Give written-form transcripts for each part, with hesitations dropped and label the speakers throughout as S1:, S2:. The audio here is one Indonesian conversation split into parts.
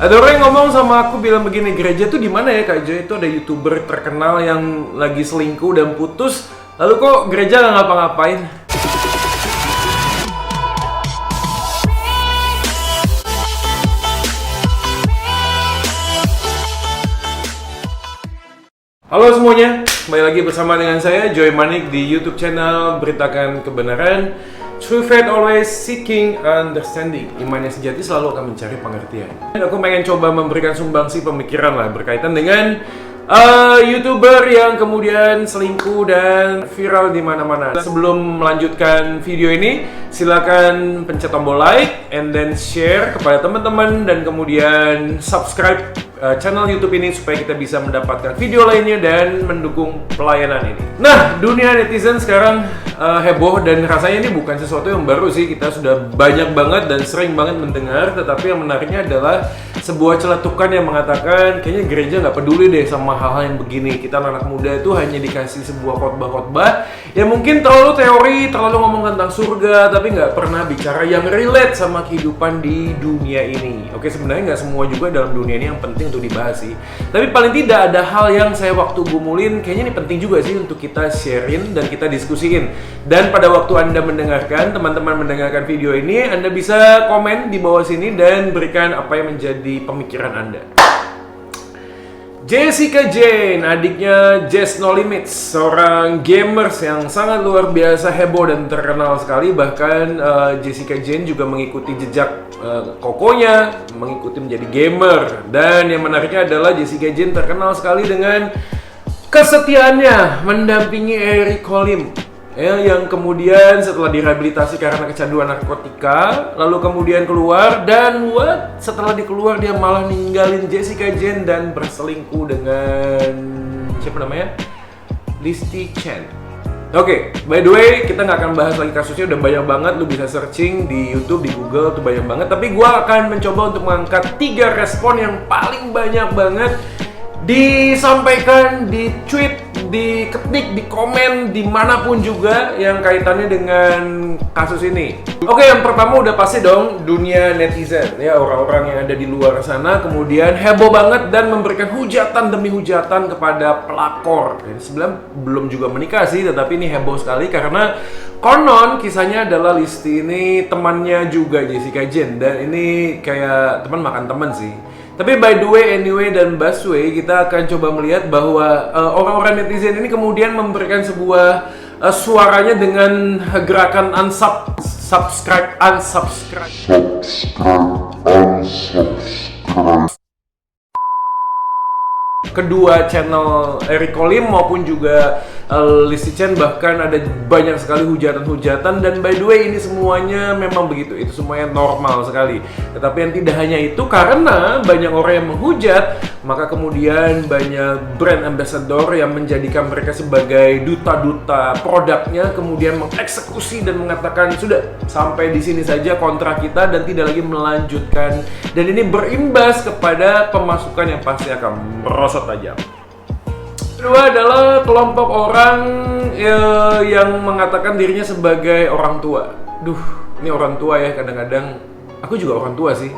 S1: Ada orang yang ngomong sama aku bilang begini, gereja tuh di mana ya Kak Jo? Itu ada YouTuber terkenal yang lagi selingkuh dan putus, lalu kok gereja nggak ngapa-ngapain? Halo semuanya, kembali lagi bersama dengan saya Joy Manik di YouTube channel Beritakan Kebenaran. True faith always seeking understanding. Iman yang sejati selalu akan mencari pengertian. Aku pengen coba memberikan sumbangsi pemikiran lah berkaitan dengan YouTuber yang kemudian selingkuh dan viral di mana-mana. Sebelum melanjutkan video ini, silakan pencet tombol like and then share kepada teman-teman dan kemudian subscribe channel YouTube ini supaya kita bisa mendapatkan video lainnya dan mendukung pelayanan ini. Nah, dunia netizen sekarang heboh dan rasanya ini bukan sesuatu yang baru sih. Kita sudah banyak banget dan sering banget mendengar, tetapi yang menariknya adalah sebuah celetukan yang mengatakan kayaknya gereja nggak peduli deh sama hal-hal yang begini. Kita anak muda itu hanya dikasih sebuah khotbah-khotbah yang mungkin terlalu teori, terlalu ngomong tentang surga, tapi nggak pernah bicara yang relate sama kehidupan di dunia ini. Oke, sebenarnya nggak semua juga dalam dunia ini yang penting untuk dibahas sih. Tapi paling tidak ada hal yang saya waktu gumulin, kayaknya ini penting juga sih untuk kita sharein dan kita diskusiin. Dan pada waktu Anda mendengarkan, teman-teman mendengarkan video ini, Anda bisa komen di bawah sini dan berikan apa yang menjadi pemikiran Anda. Jessica Jane, adiknya Jess No Limits, seorang gamers yang sangat luar biasa heboh dan terkenal sekali. Bahkan Jessica Jane juga mengikuti jejak kokonya, mengikuti menjadi gamer. Dan yang menariknya adalah Jessica Jane terkenal sekali dengan kesetiaannya mendampingi Eric Colim, yang kemudian setelah direhabilitasi karena kecanduan narkotika, lalu kemudian keluar dan setelah dikeluar dia malah ninggalin Jessica Jane dan berselingkuh dengan siapa namanya? Listy Chen. Oke, by the way, kita nggak akan bahas lagi kasusnya, udah banyak banget, lu bisa searching di YouTube, di Google, tuh banyak banget. Tapi gua akan mencoba untuk mengangkat 3 respon yang paling banyak banget disampaikan di tweet, diketik, di komen, dimanapun juga yang kaitannya dengan kasus ini. Oke, yang pertama udah pasti dong dunia netizen, ya orang-orang yang ada di luar sana kemudian heboh banget dan memberikan hujatan demi hujatan kepada pelakor. Ini sebenarnya belum juga menikah sih, tetapi ini heboh sekali karena konon kisahnya adalah Listy ini temannya juga Jessica Jane dan ini kayak teman makan teman sih. Tapi by the way, anyway, dan busway, kita akan coba melihat bahwa orang-orang netizen ini kemudian memberikan sebuah suaranya dengan gerakan unsubscribe. Kedua channel Eric Colim maupun juga Listy Chen, bahkan ada banyak sekali hujatan-hujatan. Dan by the way, ini semuanya memang begitu, itu semuanya normal sekali. Tetapi yang tidak hanya itu, karena banyak orang yang menghujat, maka kemudian banyak brand ambassador yang menjadikan mereka sebagai duta-duta produknya, kemudian mengeksekusi dan mengatakan sudah sampai di sini saja kontrak kita dan tidak lagi melanjutkan. Dan ini berimbas kepada pemasukan yang pasti akan merosot tajam. Kedua adalah kelompok orang yang mengatakan dirinya sebagai orang tua. Ini orang tua ya, kadang-kadang aku juga orang tua sih.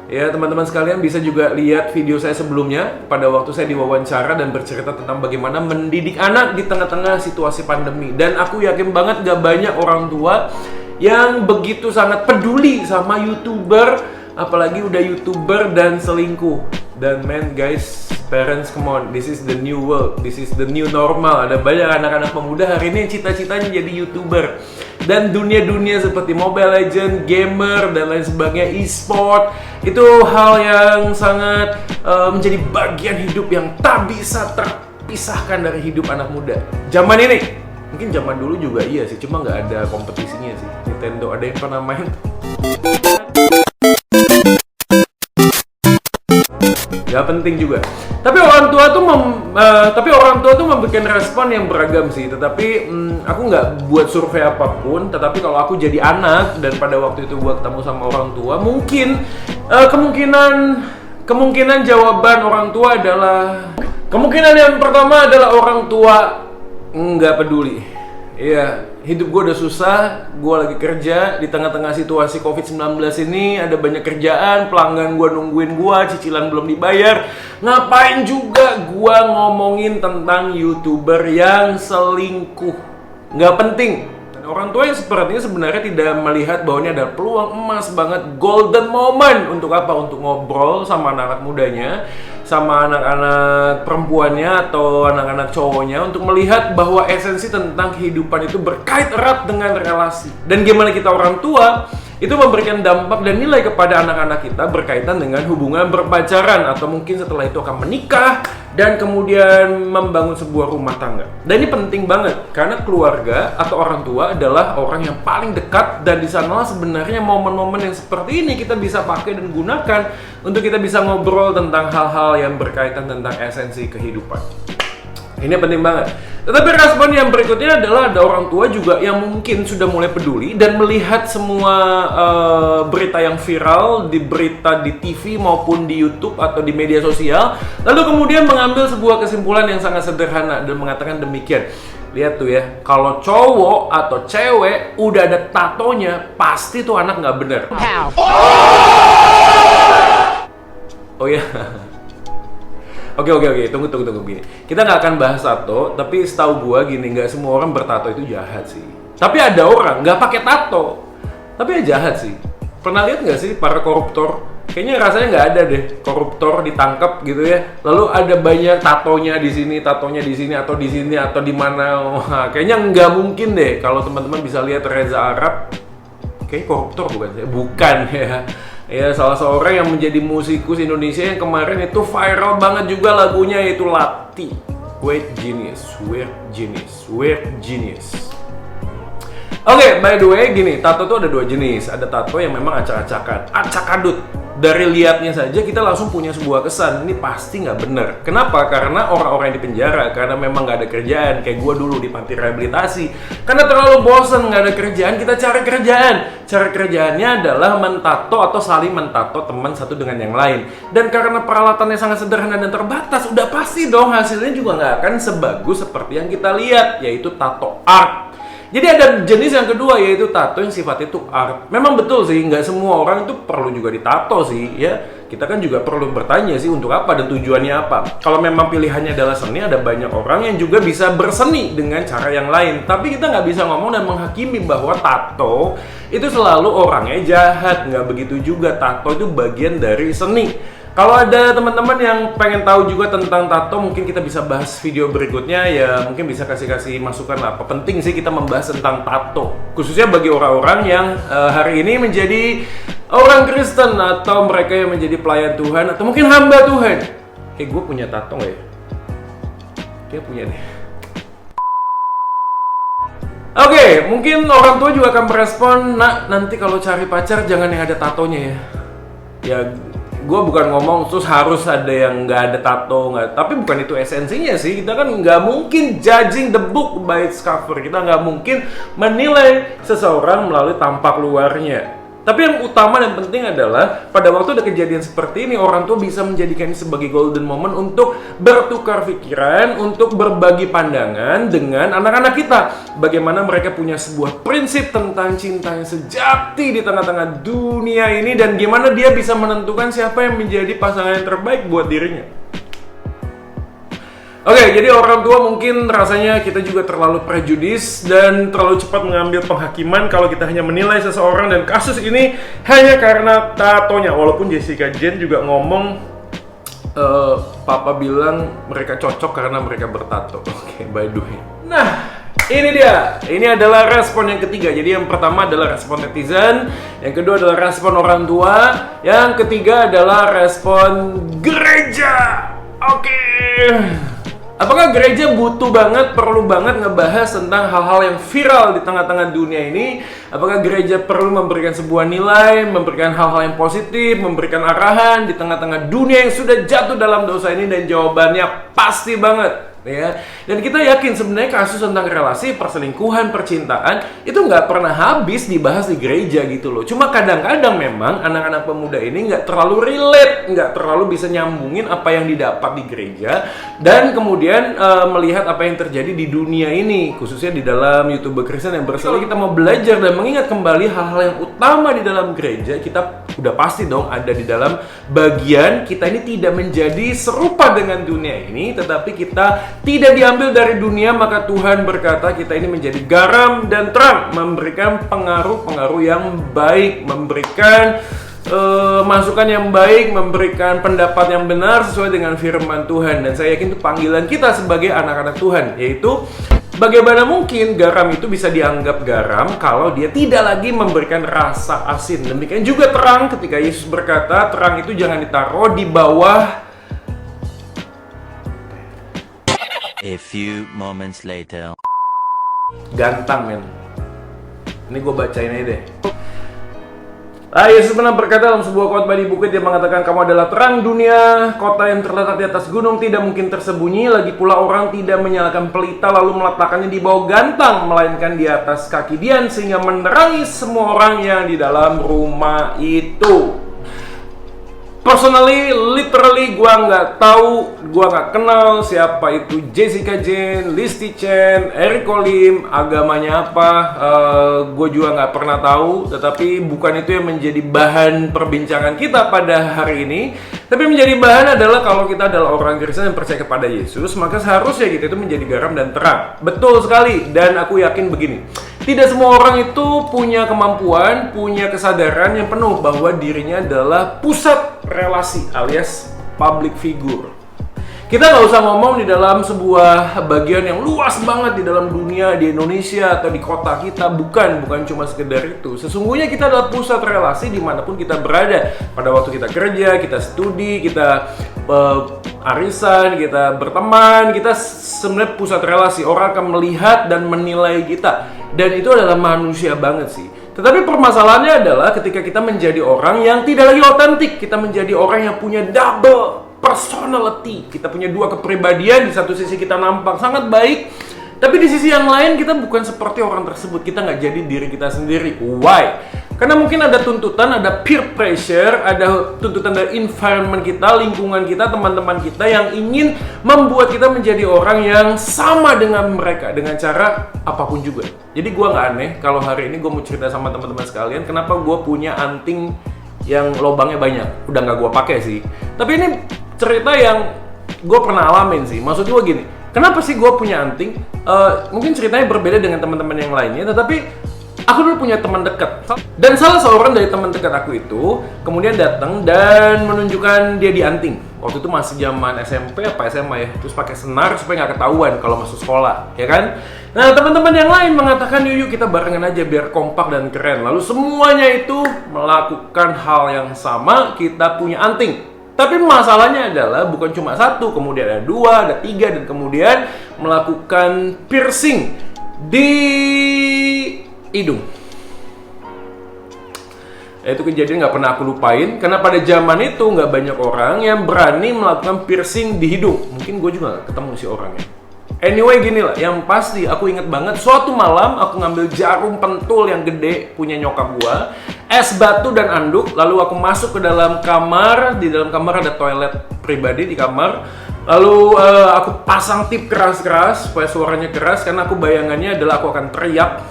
S1: Ya, teman-teman sekalian bisa juga lihat video saya sebelumnya pada waktu saya diwawancara dan bercerita tentang bagaimana mendidik anak di tengah-tengah situasi pandemi. Dan aku yakin banget gak banyak orang tua yang begitu sangat peduli sama YouTuber, apalagi udah YouTuber dan selingkuh. Dan man guys, parents, come on, this is the new world, this is the new normal. Ada banyak anak-anak pemuda hari ini cita-citanya jadi YouTuber. Dan dunia-dunia seperti Mobile Legends, gamer, dan lain sebagainya, e-sport, itu hal yang sangat menjadi bagian hidup yang tak bisa terpisahkan dari hidup anak muda zaman ini. Mungkin zaman dulu juga iya sih, cuma nggak ada kompetisinya sih. Nintendo ada yang pernah main? Gak penting juga. Tapi orang tua tuh memberikan respon yang beragam sih. Tetapi aku nggak buat survei apapun. Tetapi kalau aku jadi anak dan pada waktu itu gua ketemu sama orang tua, mungkin kemungkinan jawaban orang tua adalah, kemungkinan yang pertama adalah orang tua nggak peduli. Iya, hidup gue udah susah, gue lagi kerja di tengah-tengah situasi COVID-19 ini, ada banyak kerjaan, pelanggan gue nungguin gue, cicilan belum dibayar. Ngapain juga gue ngomongin tentang YouTuber yang selingkuh? Nggak penting. Dan orang tua yang sepertinya sebenarnya tidak melihat bahwa ini ada peluang emas banget, golden moment. Untuk apa? Untuk ngobrol sama anak-anak mudanya, sama anak-anak perempuannya atau anak-anak cowoknya, untuk melihat bahwa esensi tentang kehidupan itu berkait erat dengan relasi. Dan gimana kita orang tua itu memberikan dampak dan nilai kepada anak-anak kita berkaitan dengan hubungan berpacaran, atau mungkin setelah itu akan menikah dan kemudian membangun sebuah rumah tangga. Dan ini penting banget karena keluarga atau orang tua adalah orang yang paling dekat, dan di sanalah sebenarnya momen-momen yang seperti ini kita bisa pakai dan gunakan untuk kita bisa ngobrol tentang hal-hal yang berkaitan tentang esensi kehidupan. Ini penting banget. Tetapi respon yang berikutnya adalah ada orang tua juga yang mungkin sudah mulai peduli dan melihat semua berita yang viral di berita di TV maupun di YouTube atau di media sosial, lalu kemudian mengambil sebuah kesimpulan yang sangat sederhana dan mengatakan demikian. Lihat tuh ya, kalau cowok atau cewek udah ada tatonya, pasti tuh anak nggak bener. Oh ya. Oke, tunggu gini. Kita nggak akan bahas tato, tapi setahu gua gini, nggak semua orang bertato itu jahat sih. Tapi ada orang nggak pakai tato, tapi ya jahat sih. Pernah lihat nggak sih para koruptor? Kayaknya rasanya nggak ada deh koruptor ditangkap gitu ya. Lalu ada banyak tatonya di sini atau di mana. Wah, kayaknya nggak mungkin deh kalau teman-teman bisa lihat Reza Arab. Kayak koruptor bukan sih? Bukan ya. Ya, salah seorang yang menjadi musikus Indonesia yang kemarin itu viral banget juga lagunya, yaitu Lati. Weird Genius. Oke, by the way gini, tato tuh ada dua jenis. Ada tato yang memang acak-acakan, acak-adut. Dari lihatnya saja kita langsung punya sebuah kesan, ini pasti nggak bener. Kenapa? Karena orang-orang yang di penjara, karena memang nggak ada kerjaan. Kayak gue dulu di panti rehabilitasi, karena terlalu bosen nggak ada kerjaan, kita cari kerjaan. Cara kerjaannya adalah mentato atau saling mentato teman satu dengan yang lain. Dan karena peralatannya sangat sederhana dan terbatas, udah pasti dong hasilnya juga nggak akan sebagus seperti yang kita lihat, yaitu tato art. Jadi ada jenis yang kedua, yaitu tato yang sifatnya itu art. Memang betul sih, nggak semua orang itu perlu juga ditato sih, ya. Kita kan juga perlu bertanya sih untuk apa dan tujuannya apa. Kalau memang pilihannya adalah seni, ada banyak orang yang juga bisa berseni dengan cara yang lain. Tapi kita nggak bisa ngomong dan menghakimi bahwa tato itu selalu orangnya jahat. Nggak begitu juga, tato itu bagian dari seni. Kalau ada teman-teman yang pengen tahu juga tentang tato, mungkin kita bisa bahas video berikutnya ya, mungkin bisa kasih masukan lah. Apa penting sih kita membahas tentang tato, khususnya bagi orang-orang yang hari ini menjadi orang Kristen atau mereka yang menjadi pelayan Tuhan atau mungkin hamba Tuhan. Gue punya tato nggak ya? Kayak punya nih. Oke, mungkin orang tua juga akan merespon, nak nanti kalau cari pacar jangan yang ada tatonya ya. Ya, gue bukan ngomong terus harus ada yang nggak ada tato, nggak. Tapi bukan itu esensinya sih. Kita kan nggak mungkin judging the book by its cover. Kita nggak mungkin menilai seseorang melalui tampak luarnya. Tapi yang utama dan penting adalah pada waktu ada kejadian seperti ini, orang tua bisa menjadikan ini sebagai golden moment untuk bertukar pikiran, untuk berbagi pandangan dengan anak-anak kita. Bagaimana mereka punya sebuah prinsip tentang cinta yang sejati di tengah-tengah dunia ini, dan gimana dia bisa menentukan siapa yang menjadi pasangan yang terbaik buat dirinya. Oke, jadi orang tua mungkin rasanya kita juga terlalu prejudis dan terlalu cepat mengambil penghakiman kalau kita hanya menilai seseorang dan kasus ini hanya karena tatonya. Walaupun Jessica Jen juga ngomong, papa bilang mereka cocok karena mereka bertato. Oke, by the way. Nah, ini dia. Ini adalah respon yang ketiga. Jadi yang pertama adalah respon netizen, yang kedua adalah respon orang tua, yang ketiga adalah respon gereja. Oke. Apakah gereja butuh banget, perlu banget ngebahas tentang hal-hal yang viral di tengah-tengah dunia ini? Apakah gereja perlu memberikan sebuah nilai, memberikan hal-hal yang positif, memberikan arahan di tengah-tengah dunia yang sudah jatuh dalam dosa ini? Dan jawabannya pasti banget. ya. Dan kita yakin sebenarnya kasus tentang relasi, perselingkuhan, percintaan itu nggak pernah habis dibahas di gereja gitu loh. Cuma kadang-kadang memang anak-anak pemuda ini nggak terlalu relate, nggak terlalu bisa nyambungin apa yang didapat di gereja dan kemudian melihat apa yang terjadi di dunia ini, khususnya di dalam YouTuber Kristen yang berselisih. Kita mau belajar dan mengingat kembali hal-hal yang utama di dalam gereja, kita udah pasti dong ada di dalam bagian kita ini tidak menjadi serupa dengan dunia ini, tetapi kita tidak diambil dari dunia, maka Tuhan berkata kita ini menjadi garam dan terang, memberikan pengaruh-pengaruh yang baik, memberikan masukan yang baik, memberikan pendapat yang benar sesuai dengan firman Tuhan. Dan saya yakin itu panggilan kita sebagai anak-anak Tuhan, yaitu bagaimana mungkin garam itu bisa dianggap garam kalau dia tidak lagi memberikan rasa asin. Demikian juga terang, ketika Yesus berkata terang itu jangan ditaruh di bawah.
S2: A few moments later.
S1: Gantang men. Ini gue bacain aja deh. Yesus pernah berkata dalam sebuah khotbah di bukit, dia mengatakan kamu adalah terang dunia, kota yang terletak di atas gunung tidak mungkin tersembunyi, lagi pula orang tidak menyalakan pelita lalu meletakkannya di bawah gantang, melainkan di atas kaki dian sehingga menerangi semua orang yang di dalam rumah itu. Personally, literally, gua nggak tahu, gua nggak kenal siapa itu Jessica Jane, Listi Chen, Eric Olim, agamanya apa, gua juga nggak pernah tahu. Tetapi bukan itu yang menjadi bahan perbincangan kita pada hari ini. Tapi menjadi bahan adalah kalau kita adalah orang Kristen yang percaya kepada Yesus, maka seharusnya kita itu menjadi garam dan terang. Betul sekali, dan aku yakin begini. Tidak semua orang itu punya kemampuan, punya kesadaran yang penuh bahwa dirinya adalah pusat relasi alias public figure. Kita nggak usah ngomong di dalam sebuah bagian yang luas banget di dalam dunia, di Indonesia atau di kota kita. Bukan cuma sekedar itu. Sesungguhnya kita adalah pusat relasi dimanapun kita berada. Pada waktu kita kerja, kita studi, kita arisan, kita berteman, kita sebenarnya pusat relasi. Orang akan melihat dan menilai kita. Dan itu adalah manusia banget sih. Tetapi permasalahannya adalah ketika kita menjadi orang yang tidak lagi otentik, kita menjadi orang yang punya double personality. Kita punya dua kepribadian, di satu sisi kita nampak sangat baik, tapi di sisi yang lain kita bukan seperti orang tersebut. Kita nggak jadi diri kita sendiri. Why? Karena mungkin ada tuntutan, ada peer pressure, ada tuntutan dari environment kita, lingkungan kita, teman-teman kita yang ingin membuat kita menjadi orang yang sama dengan mereka dengan cara apapun juga. Jadi gue nggak aneh kalau hari ini gue mau cerita sama teman-teman sekalian kenapa gue punya anting yang lobangnya banyak. Udah nggak gue pakai sih. Tapi ini cerita yang gue pernah alamin sih. Maksud gue gini, kenapa sih gue punya anting? Mungkin ceritanya berbeda dengan teman-teman yang lainnya, tetapi aku dulu punya teman dekat. Dan salah seorang dari teman dekat aku itu kemudian datang dan menunjukkan dia di anting. Waktu itu masih zaman SMP apa SMA ya. Terus pakai senar supaya nggak ketahuan kalau masuk sekolah, ya kan? Nah, teman-teman yang lain mengatakan, yuk kita barengan aja biar kompak dan keren. Lalu semuanya itu melakukan hal yang sama, kita punya anting. Tapi masalahnya adalah bukan cuma satu, kemudian ada dua, ada tiga, dan kemudian melakukan piercing di hidung. Itu kejadian nggak pernah aku lupain, karena pada zaman itu nggak banyak orang yang berani melakukan piercing di hidung. Mungkin gue juga nggak ketemu si orangnya. Anyway, gini lah, yang pasti aku inget banget suatu malam aku ngambil jarum pentul yang gede punya nyokap gua, es batu dan anduk, lalu aku masuk ke dalam kamar. Di dalam kamar ada toilet pribadi di kamar. Lalu aku pasang tip keras-keras supaya suaranya keras, karena aku bayangannya adalah aku akan teriak.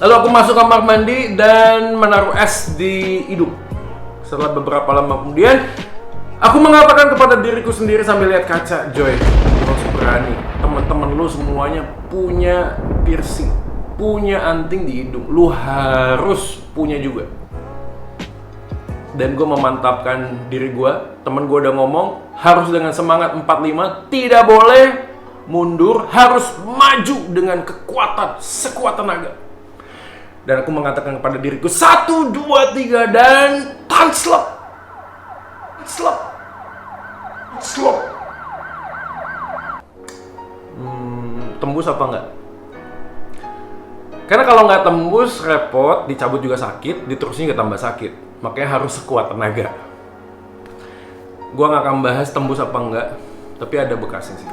S1: Lalu aku masuk kamar mandi dan menaruh es di hidung. Setelah beberapa lama kemudian, aku mengatakan kepada diriku sendiri sambil lihat kaca, Joy, lo harus berani. Teman-teman lu semuanya punya piercing, punya anting di hidung. Lu harus punya juga. Dan gue memantapkan diri gue. Temen gue udah ngomong, harus dengan semangat 45, tidak boleh mundur, harus maju dengan kekuatan, sekuat tenaga. Dan aku mengatakan kepada diriku, 1, 2, 3, dan tanslep. Slop. Tembus apa enggak? Karena kalau nggak tembus repot, dicabut juga sakit, diterusin juga tambah sakit. Makanya harus sekuat tenaga. Gua nggak akan bahas tembus apa enggak, tapi ada bekasnya sih.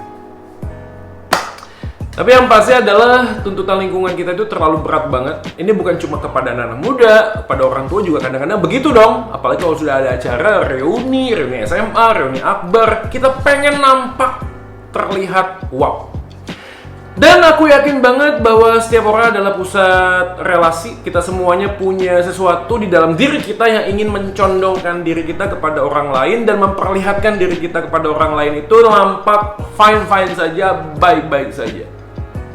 S1: Tapi yang pasti adalah tuntutan lingkungan kita itu terlalu berat banget. Ini bukan cuma kepada anak muda, kepada orang tua juga kadang-kadang begitu dong. Apalagi kalau sudah ada acara reuni SMA, reuni akbar, kita pengen nampak terlihat wow. Dan aku yakin banget bahwa setiap orang adalah pusat relasi. Kita semuanya punya sesuatu di dalam diri kita yang ingin mencondongkan diri kita kepada orang lain dan memperlihatkan diri kita kepada orang lain itu nampak fine-fine saja, baik-baik saja.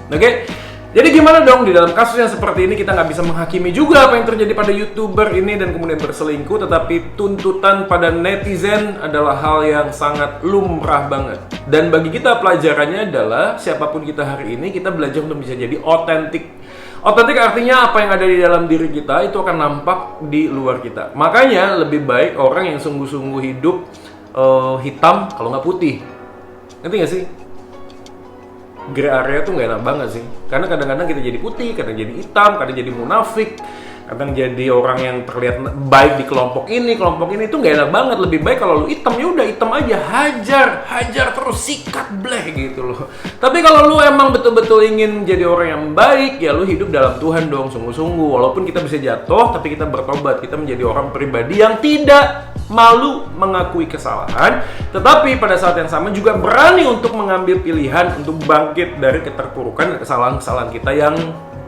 S1: Oke? Jadi gimana dong di dalam kasus yang seperti ini kita nggak bisa menghakimi juga apa yang terjadi pada YouTuber ini dan kemudian berselingkuh, tetapi tuntutan pada netizen adalah hal yang sangat lumrah banget. Dan bagi kita pelajarannya adalah siapapun kita hari ini kita belajar untuk bisa jadi otentik. Otentik artinya apa yang ada di dalam diri kita itu akan nampak di luar kita. Makanya lebih baik orang yang sungguh-sungguh hidup hitam kalau nggak putih. Ngerti nggak sih? Gray area tuh nggak enak banget sih, karena kadang-kadang kita jadi putih, kadang jadi hitam, kadang jadi munafik, kadang jadi orang yang terlihat baik di kelompok ini itu nggak enak banget. Lebih baik kalau lu hitam, ya udah hitam aja, hajar terus, sikat bleh gitu loh. Tapi kalau lu emang betul-betul ingin jadi orang yang baik, ya lu hidup dalam Tuhan dong, sungguh-sungguh. Walaupun kita bisa jatuh, tapi kita bertobat, kita menjadi orang pribadi yang tidak malu mengakui kesalahan, tetapi pada saat yang sama juga berani untuk mengambil pilihan untuk bangkit dari keterpurukan dan kesalahan-kesalahan kita yang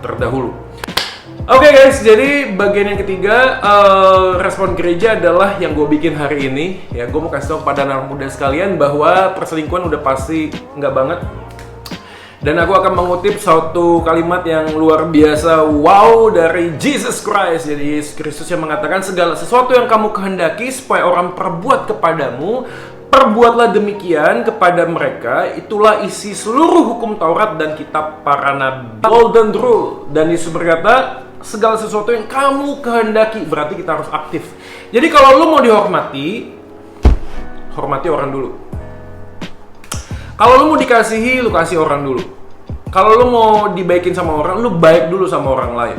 S1: terdahulu. Oke guys, jadi bagian yang ketiga, respon gereja adalah yang gue bikin hari ini. Ya, gue mau kasih tau pada anak muda sekalian bahwa perselingkuhan udah pasti nggak banget. Dan aku akan mengutip satu kalimat yang luar biasa wow dari Jesus Christ. Jadi Yesus Kristus yang mengatakan, segala sesuatu yang kamu kehendaki supaya orang perbuat kepadamu, perbuatlah demikian kepada mereka. Itulah isi seluruh hukum Taurat dan kitab para nabi. Golden rule. Dan Yesus berkata, segala sesuatu yang kamu kehendaki, berarti kita harus aktif. Jadi kalau lu mau dihormati, hormati orang dulu. Kalau lu mau dikasihi, lu kasih orang dulu. Kalau lu mau dibaikin sama orang, lu baik dulu sama orang lain.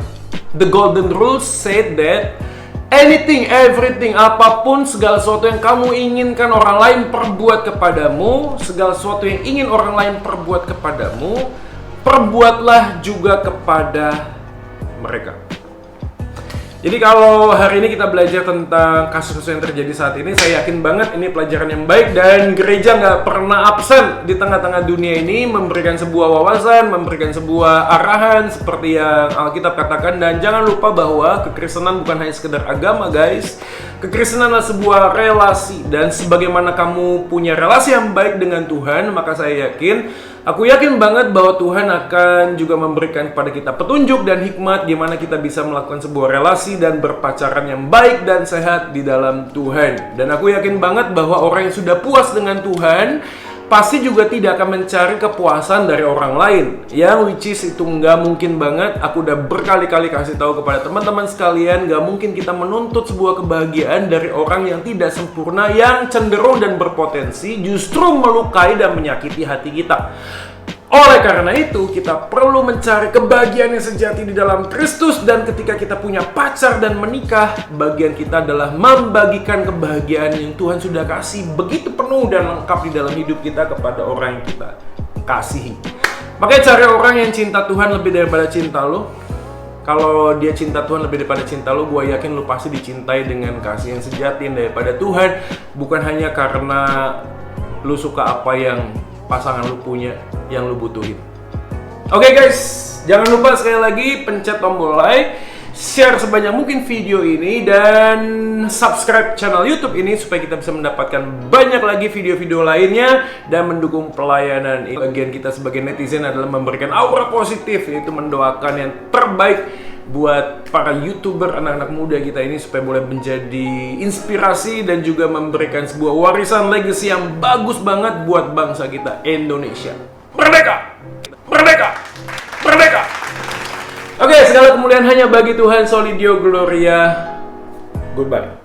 S1: The golden rule said that anything, everything, apapun, segala sesuatu yang kamu inginkan orang lain perbuat kepadamu, segala sesuatu yang ingin orang lain perbuat kepadamu, perbuatlah juga kepada mereka. Jadi kalau hari ini kita belajar tentang kasus-kasus yang terjadi saat ini, saya yakin banget ini pelajaran yang baik dan gereja nggak pernah absen di tengah-tengah dunia ini memberikan sebuah wawasan, memberikan sebuah arahan seperti yang Alkitab katakan. Dan jangan lupa bahwa kekristenan bukan hanya sekedar agama guys. Kekristenan adalah sebuah relasi, dan sebagaimana kamu punya relasi yang baik dengan Tuhan, maka aku yakin banget bahwa Tuhan akan juga memberikan kepada kita petunjuk dan hikmat gimana kita bisa melakukan sebuah relasi dan berpacaran yang baik dan sehat di dalam Tuhan. Dan aku yakin banget bahwa orang yang sudah puas dengan Tuhan pasti juga tidak akan mencari kepuasan dari orang lain, yang which is itu nggak mungkin banget. Aku udah berkali-kali kasih tahu kepada teman-teman sekalian, nggak mungkin kita menuntut sebuah kebahagiaan dari orang yang tidak sempurna, yang cenderung dan berpotensi justru melukai dan menyakiti hati kita. Oleh karena itu, kita perlu mencari kebahagiaan yang sejati di dalam Kristus, dan ketika kita punya pacar dan menikah, bagian kita adalah membagikan kebahagiaan yang Tuhan sudah kasih begitu penuh dan lengkap di dalam hidup kita kepada orang yang kita kasihi. Makanya cari orang yang cinta Tuhan lebih daripada cinta lo. Kalau dia cinta Tuhan lebih daripada cinta lo, gue yakin lo pasti dicintai dengan kasih yang sejati daripada Tuhan, bukan hanya karena lo suka apa yang pasangan lu punya, yang lu butuhin. Oke guys, jangan lupa sekali lagi pencet tombol like, share sebanyak mungkin video ini, dan subscribe channel YouTube ini supaya kita bisa mendapatkan banyak lagi video-video lainnya dan mendukung pelayanan ini. Bagian kita sebagai netizen adalah memberikan aura positif, yaitu mendoakan yang terbaik buat para YouTuber anak-anak muda kita ini supaya boleh menjadi inspirasi dan juga memberikan sebuah warisan legacy yang bagus banget buat bangsa kita Indonesia. Merdeka! Merdeka! Merdeka! Oke, segala kemuliaan hanya bagi Tuhan. Soli Deo Gloria. Goodbye.